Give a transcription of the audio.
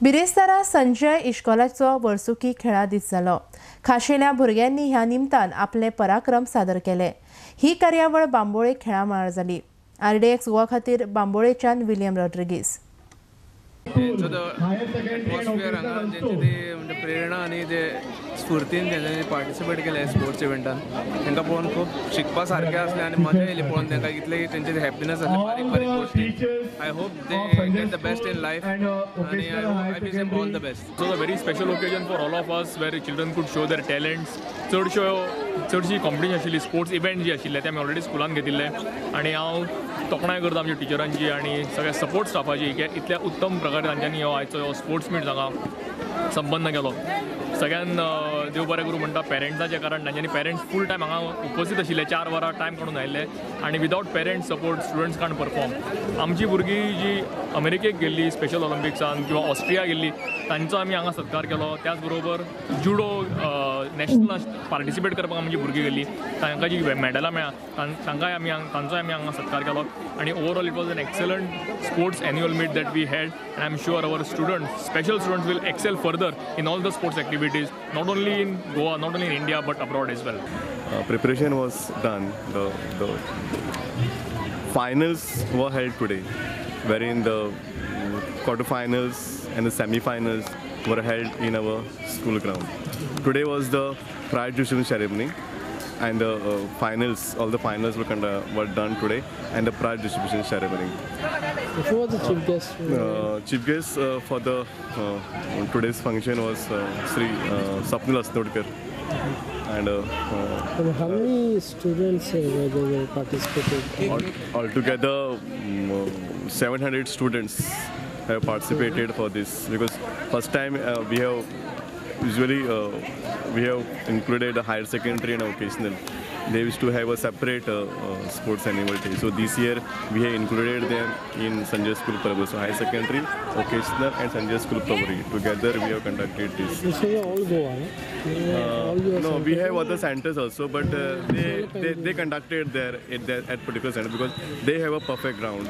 बिरेस्तारा संजय इश्कोलाचो वर्सुकी खेळा दीस जालो. खाशेल्या भुरग्यांनी ह्या निमतान आपले पराक्रम सादर केले. ही कार्यावळ बांबोळे खेळा मळार जाली. RDX गोवा खातीर बांबोळेच्यान विलियम रॉड्रिगीस. एटमॉस्फियर हांगा तेंची प्रेरणा आनी ते स्फूर्तीन तेंच्यांनी पार्टिसिपेट केले स्पोर्ट्स इव्हेंटान. तांकां पळोवन खूब शिकपा सारकें आसलें आनी मजा येयली पळोवन तांकां कितले तेंचे हॅपीनेस आसले बारीक बारीक गोश्टी. I hope they get the best in life आनी I wish them all the best. So a very special occasion for all of us where children could show their talents. चडशी कॉम्पिटिशन आशिल्ली sports event जी आशिल्ले ते आमी already स्कुलान घेतिल्ले आनी हांव तोखणाय करता आमच्या टिचरांची आनी सगळ्या सपोर्ट स्टाफाची की इतल्या उत्तम प्रकारे तांच्यांनी हो आयचो स्पोर्ट्स मीट हांगा संपन्न केलो. सगळ्यान देव बरें करूं म्हणटा पेरंट्साचे कारण तांच्यांनी पेरंट्स फूल टायम हांगा उपस्थित आशिल्ले 4 वरां टायम काडून आयिल्ले आनी without parents support students can't perform. आमची भुरगीं जी अमेरिकेक गेल्ली स्पेशल ऑलिंपिक्सान किंवा ऑस्ट्रिया गेल्ली तांचो आमी हांगा सत्कार केलो. त्याच बरोबर जुडो नॅशनल पार्टिसिपेट करपाक आमची भुरगीं गेल्ली तांकां जी मॅडलां मेळ्ळा तांकांय तांचोय आमी हांगा सत्कार केलो. आनी overall it was an excellent sports annual meet that we had and I am sure our students special students will excel further in all the sports activities, not only in Goa, not only in India, but abroad as well. Preparation was done. The finals were held today, wherein the quarterfinals and the semi-finals were held in our school ground. Today was the prize distribution ceremony, and the finals, all the finals were done today, and the prize distribution ceremony. Who was the chief guest? Chief guest for the today's function was Sri Sapnil Asnodkar. And how many students were participating? Altogether, 700 students have participated for this, because first time we have included a higher secondary and vocational. They used to have a separate sports annual day. So this year we have included them in Sanjay School Prabhu. So higher secondary, vocational and Sanjay School Prabhu. Together we have conducted this. This is all Goa, No, we have other centers also, but they conducted there at particular center because they have a perfect ground.